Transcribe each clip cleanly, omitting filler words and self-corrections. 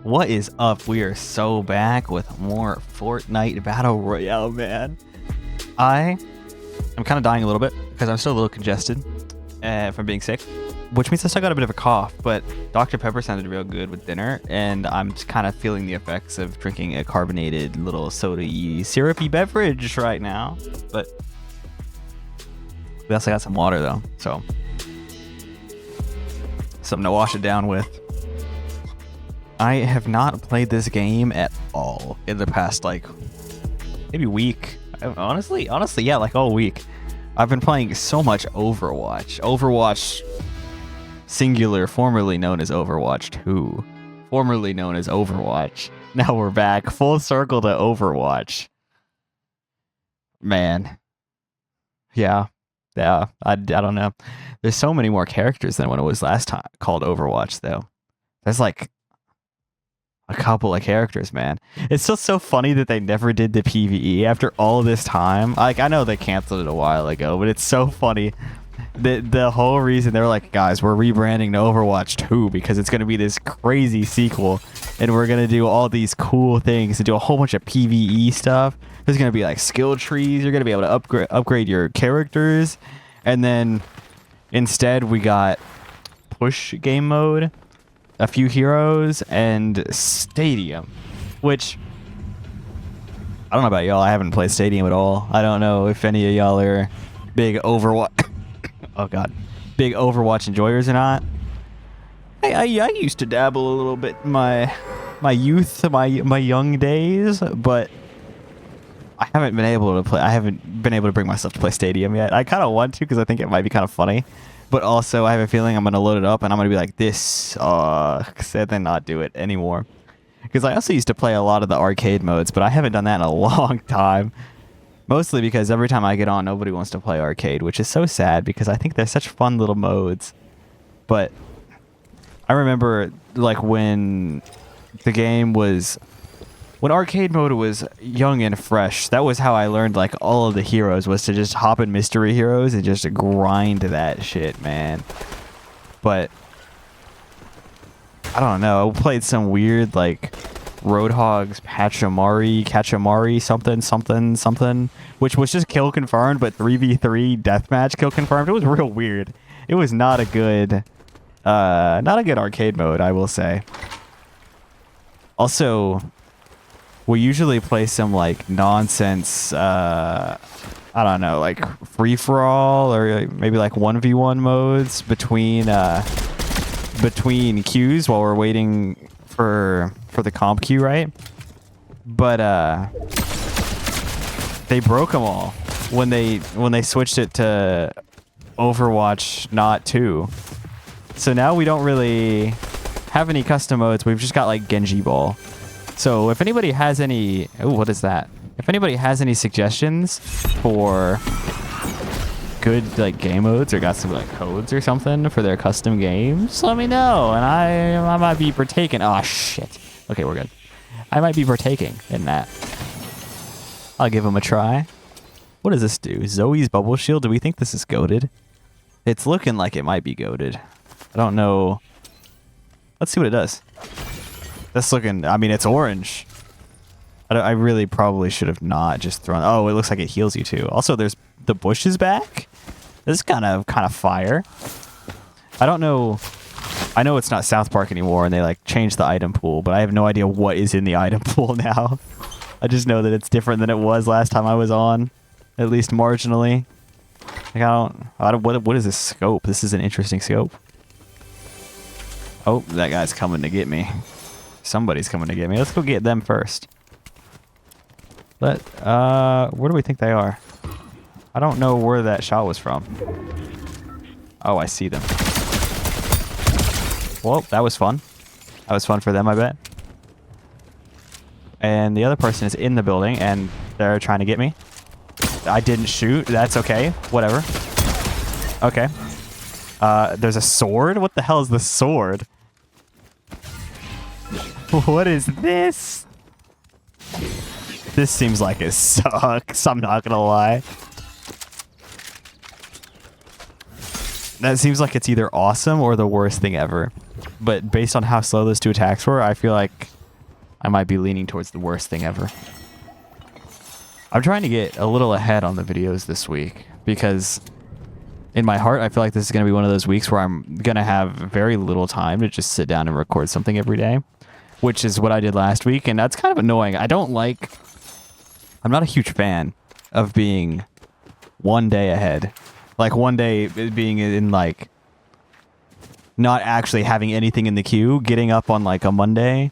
What is up? We are so back with more Fortnite Battle Royale, man. I'm kind of dying a little bit because I'm still a little congested from being sick, which means I still got a bit of a cough, but Dr. Pepper sounded real good with dinner, and I'm just kind of feeling the effects of drinking a carbonated little soda-y, syrupy beverage right now. But we also got some water, though, so something to wash it down with. I have not played this game at all in the past, like, maybe week. Honestly, yeah, like all week. I've been playing so much Overwatch. Overwatch singular, formerly known as Overwatch 2. Formerly known as Overwatch. Now we're back, full circle to Overwatch. Man. Yeah, I don't know. There's so many more characters than when it was last time called Overwatch, though. There's like a couple of characters, man. It's still so funny that they never did the PvE after all this time. Like, I know they canceled it a while ago, but it's so funny. The whole reason they were like, guys, we're rebranding to Overwatch 2 because it's going to be this crazy sequel, and we're going to do all these cool things and do a whole bunch of PvE stuff. There's going to be like skill trees. You're going to be able to upgrade your characters. And then instead we got push game mode, a few heroes, and Stadium, which I don't know about y'all. I haven't played Stadium at all. I don't know if any of y'all are big Overwatch big Overwatch enjoyers or not. I used to dabble a little bit in my youth, my young days, but I haven't been able to bring myself to play Stadium yet. I kind of want to because I think it might be kind of funny. But also, I have a feeling I'm going to load it up and I'm going to be like, this sucks, and then not do it anymore. Because I also used to play a lot of the arcade modes, but I haven't done that in a long time. Mostly because every time I get on, nobody wants to play arcade, which is so sad because I think they're such fun little modes. But I remember, like, when arcade mode was young and fresh, that was how I learned, like, all of the heroes, was to just hop in mystery heroes and just grind that shit, man. But I don't know, I played some weird, like, Roadhog's Cachemari something, which was just kill confirmed, but 3v3 deathmatch kill confirmed. It was real weird. It was not a good arcade mode, I will say. Also, we usually play some, like, nonsense, I don't know, like, free-for-all or maybe, like, 1v1 modes between queues while we're waiting for the comp queue, right? But, they broke them all when they switched it to Overwatch not 2. So now we don't really have any custom modes. We've just got, like, Genji Ball. So if anybody has any... Oh, what is that? If anybody has any suggestions for good, like, game modes or got some, like, codes or something for their custom games, let me know. And I might be partaking... Oh, shit. Okay, we're good. I might be partaking in that. I'll give them a try. What does this do? Zoe's Bubble Shield? Do we think this is goated? It's looking like it might be goated. I don't know. Let's see what it does. That's looking... I mean, it's orange. I really probably should have not just thrown... Oh, it looks like it heals you too. Also, there's the bush is back. This is kind of fire. I don't know... I know it's not South Park anymore, and they, like, changed the item pool, but I have no idea what is in the item pool now. I just know that it's different than it was last time I was on, at least marginally. Like, what is this scope? This is an interesting scope. Oh, that guy's coming to get me. Somebody's coming to get me. Let's go get them first. Where do we think they are? I don't know where that shot was from. Oh, I see them. Well, that was fun. That was fun for them, I bet. And the other person is in the building, and they're trying to get me. I didn't shoot. That's okay. Whatever. Okay. There's a sword? What the hell is the sword? What is this? This seems like it sucks. I'm not gonna lie. That seems like it's either awesome or the worst thing ever. But based on how slow those two attacks were, I feel like I might be leaning towards the worst thing ever. I'm trying to get a little ahead on the videos this week because in my heart, I feel like this is going to be one of those weeks where I'm going to have very little time to just sit down and record something every day, which is what I did last week. And that's kind of annoying. I'm not a huge fan of being one day ahead. Like one day being in like not actually having anything in the queue, getting up on like a Monday,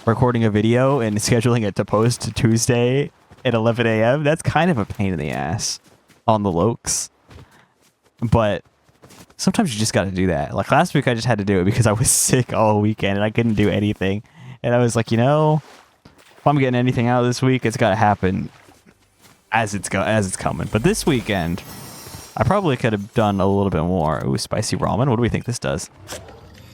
recording a video and scheduling it to post Tuesday at 11 a.m. That's kind of a pain in the ass on the lokes. But sometimes you just got to do that. Like last week, I just had to do it because I was sick all weekend and I couldn't do anything. And I was like, if I'm getting anything out of this week, it's got to happen as it's coming. But this weekend, I probably could have done a little bit more. Ooh, spicy ramen. What do we think this does?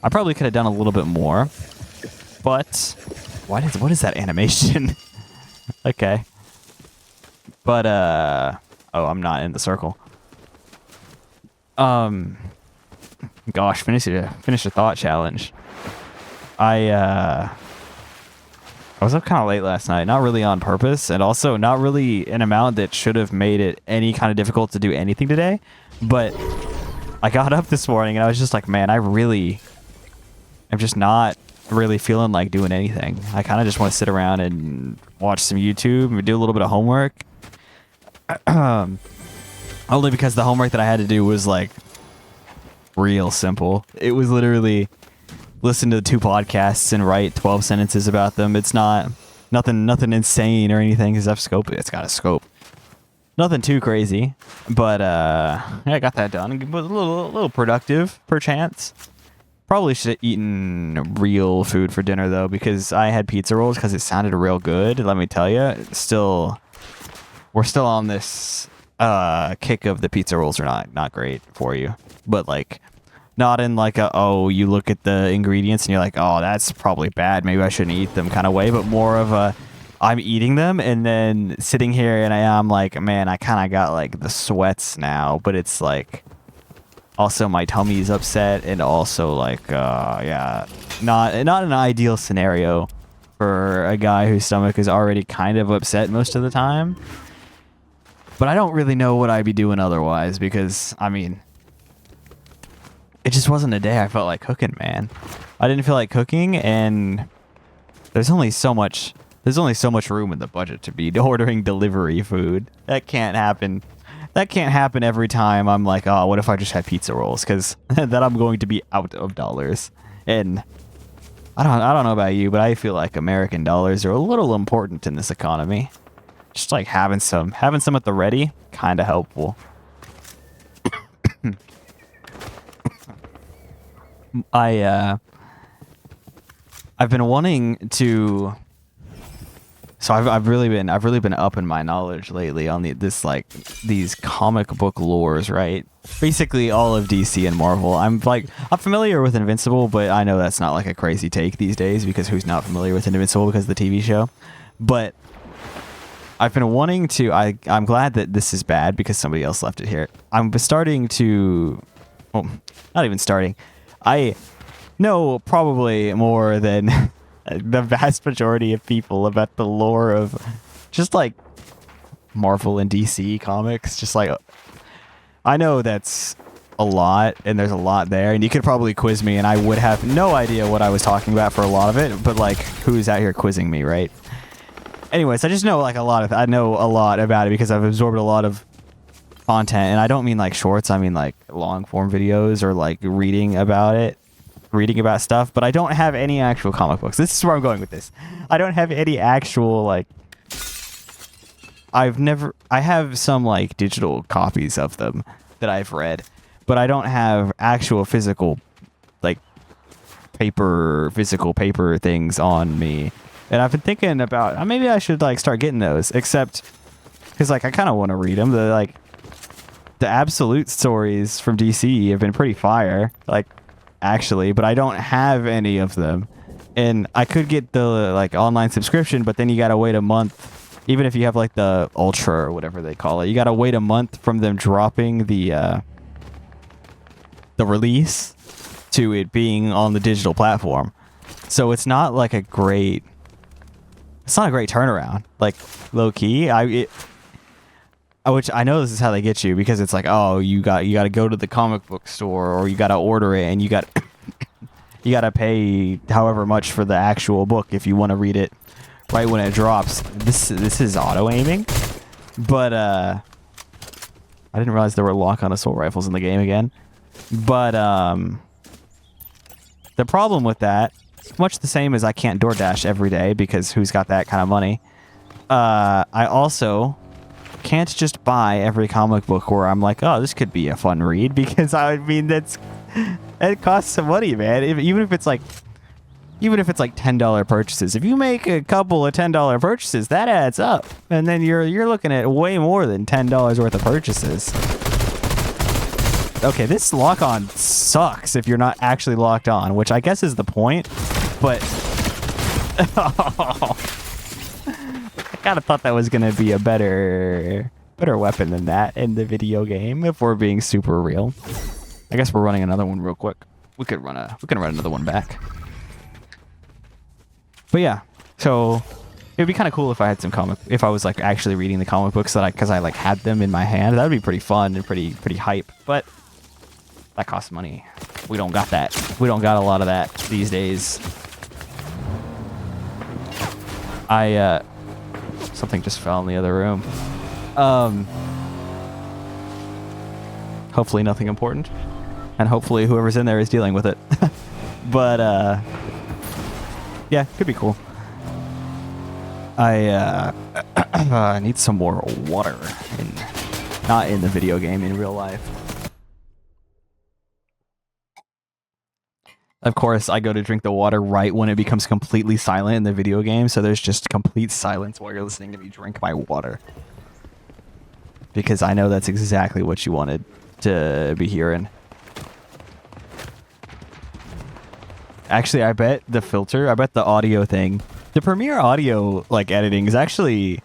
I probably could have done a little bit more. But what is that animation? Okay. But oh, I'm not in the circle. Gosh, finish a thought challenge. I was up kind of late last night, not really on purpose, and also not really an amount that should have made it any kind of difficult to do anything today. But I got up this morning and I was just like, man, I'm just not really feeling like doing anything. I kind of just want to sit around and watch some YouTube and do a little bit of homework. Only because the homework that I had to do was like real simple. It was literally listen to 2 podcasts and write 12 sentences about them. It's not nothing insane or anything because it's got a scope. Nothing too crazy, but yeah, I got that done. It was a little productive, perchance. Probably should have eaten real food for dinner though, because I had pizza rolls because it sounded real good. Let me tell you, we're still on this kick of the pizza rolls are not great for you, but like not in like you look at the ingredients and you're like, oh, that's probably bad, maybe I shouldn't eat them kind of way, but more of a I'm eating them and then sitting here and I'm like, man, I kind of got like the sweats now, but it's like also my tummy's upset and also like yeah, not an ideal scenario for a guy whose stomach is already kind of upset most of the time. But I don't really know what I'd be doing otherwise because, I mean, it just wasn't a day I felt like cooking, man. I didn't feel like cooking, and there's only so much room in the budget to be ordering delivery food. That can't happen. That can't happen every time I'm like, oh, what if I just had pizza rolls? Because then I'm going to be out of dollars. And I don't know about you, but I feel like American dollars are a little important in this economy. Just like having some at the ready, kind of helpful. I've been wanting to. So I've really been upping my knowledge lately on these comic book lores, right? Basically all of DC and Marvel. I'm familiar with Invincible, but I know that's not like a crazy take these days because who's not familiar with Invincible because of the TV show? But I've been wanting to. I'm glad that this is bad because somebody else left it here. I'm starting to. Well, not even starting. I know probably more than the vast majority of people about the lore of just like Marvel and DC comics. Just like I know that's a lot, and there's a lot there, and you could probably quiz me, and I would have no idea what I was talking about for a lot of it. But like, who's out here quizzing me, right? Anyways, I just know I know a lot about it because I've absorbed a lot of content, and I don't mean like shorts, I mean like long form videos or like reading about stuff, but I don't have any actual comic books. This is where I'm going with this. I don't have any actual like I have some like digital copies of them that I've read, but I don't have actual physical physical paper things on me. And I've been thinking about maybe I should like start getting those, except because like I kind of want to read them. The absolute stories from DC have been pretty fire, like actually, but I don't have any of them. And I could get the like online subscription, but then you gotta wait a month. Even if you have like the Ultra or whatever they call it, you gotta wait a month from them dropping the release to it being on the digital platform. So it's not like a great it's not a great turnaround. Like, low key, which I know this is how they get you, because it's like, oh, you got to go to the comic book store, or you got to order it, and you got to pay however much for the actual book if you want to read it right when it drops. This is auto aiming, but I didn't realize there were lock-on assault rifles in the game again. But the problem with that, much the same as I can't DoorDash every day, because who's got that kind of money? I also can't just buy every comic book where I'm like, oh, this could be a fun read, because I mean, it costs some money, man. Even if it's like $10 purchases, if you make a couple of $10 purchases, that adds up, and then you're looking at way more than $10 worth of purchases. Okay, this lock-on sucks if you're not actually locked on, which I guess is the point, but I kind of thought that was going to be a better weapon than that in the video game, if we're being super real. I guess we're running another one real quick. We can run another one back. But yeah, so it would be kind of cool if I had if I was like actually reading the comic books because I like had them in my hand. That would be pretty fun and pretty hype. But that costs money. We don't got that. We don't got a lot of that these days. Something just fell in the other room. Hopefully nothing important, and hopefully whoever's in there is dealing with it. But yeah, could be cool. I need some more water, not in the video game, in real life. Of course, I go to drink the water right when it becomes completely silent in the video game, so there's just complete silence while you're listening to me drink my water. Because I know that's exactly what you wanted to be hearing. Actually, I bet the audio thing, the Premiere audio like editing is actually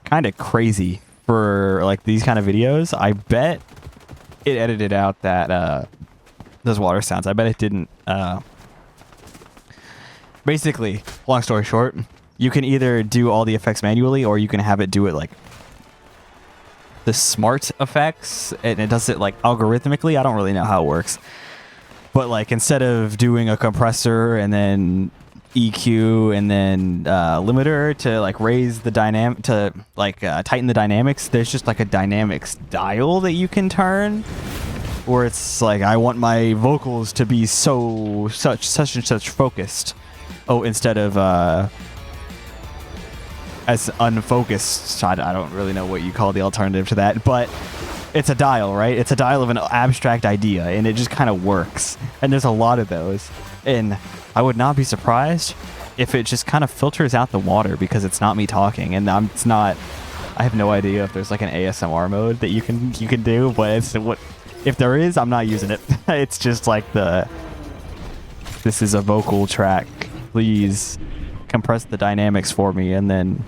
kind of crazy for like these kind of videos. I bet it edited out that those water sounds. I bet it didn't. Basically, long story short, you can either do all the effects manually, or you can have it do it like the smart effects, and it does it like algorithmically. I don't really know how it works, but like instead of doing a compressor and then EQ and then limiter to like raise the dynamic to like tighten the dynamics, there's just like a dynamics dial that you can turn, where it's like, I want my vocals to be such and such focused. Oh, instead of as unfocused. I don't really know what you call the alternative to that, but it's a dial, right? It's a dial of an abstract idea, and it just kind of works. And there's a lot of those. And I would not be surprised if it just kind of filters out the water, because it's not me talking, and I have no idea if there's like an ASMR mode that you can do, but if there is, I'm not using it. It's just like this is a vocal track. Please compress the dynamics for me, and then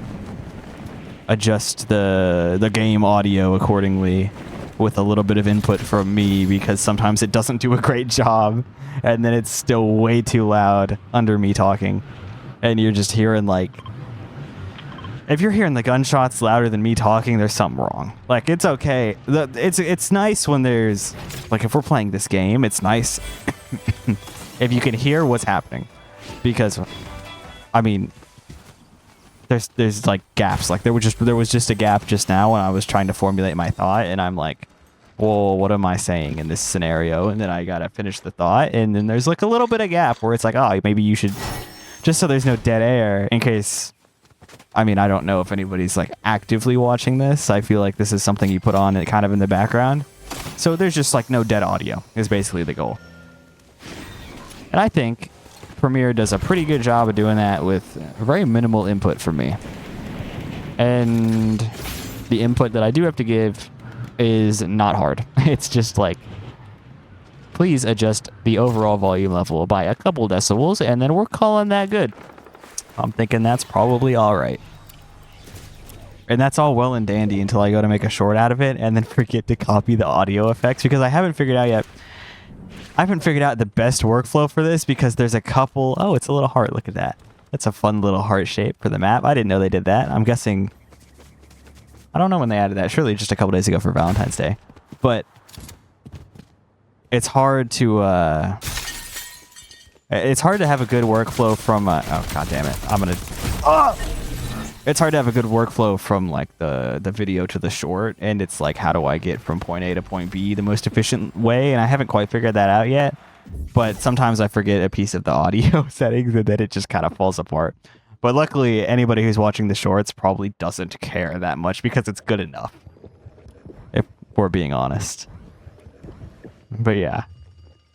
adjust the game audio accordingly with a little bit of input from me, because sometimes it doesn't do a great job, and then it's still way too loud under me talking, and you're just hearing like, if you're hearing the gunshots louder than me talking, there's something wrong. Like, it's okay. It's nice when there's like, if we're playing this game, it's nice if you can hear what's happening, because I mean, there's like gaps. Like there was just a gap just now when I was trying to formulate my thought, and I'm like, well, what am I saying in this scenario? And then I gotta finish the thought, and then there's like a little bit of gap where it's like, oh, maybe you should, just so there's no dead air in case. I mean, I don't know if anybody's like actively watching this. I feel like this is something you put on it kind of in the background, so there's just like no dead audio is basically the goal. And I think Premiere does a pretty good job of doing that with very minimal input from me. And the input that I do have to give is not hard. It's just like, please adjust the overall volume level by a couple decibels, and then we're calling that good. I'm thinking that's probably all right. And that's all well and dandy until I go to make a short out of it and then forget to copy the audio effects, because I haven't figured out yet. I haven't figured out the best workflow for this, because there's a couple. Oh, it's a little heart. Look at that. That's a fun little heart shape for the map. I didn't know they did that. I'm guessing... I don't know when they added that. Surely just a couple days ago for Valentine's Day. But it's hard to... it's hard to have a good workflow from... oh, god damn it. I'm gonna... It's hard to have a good workflow from like the video to the short, and it's like, how do I get from point A to point B the most efficient way? And I haven't quite figured that out yet. But sometimes I forget a piece of the audio settings, and then it just kind of falls apart. But luckily, anybody who's watching the shorts probably doesn't care that much because it's good enough, if we're being honest. But yeah.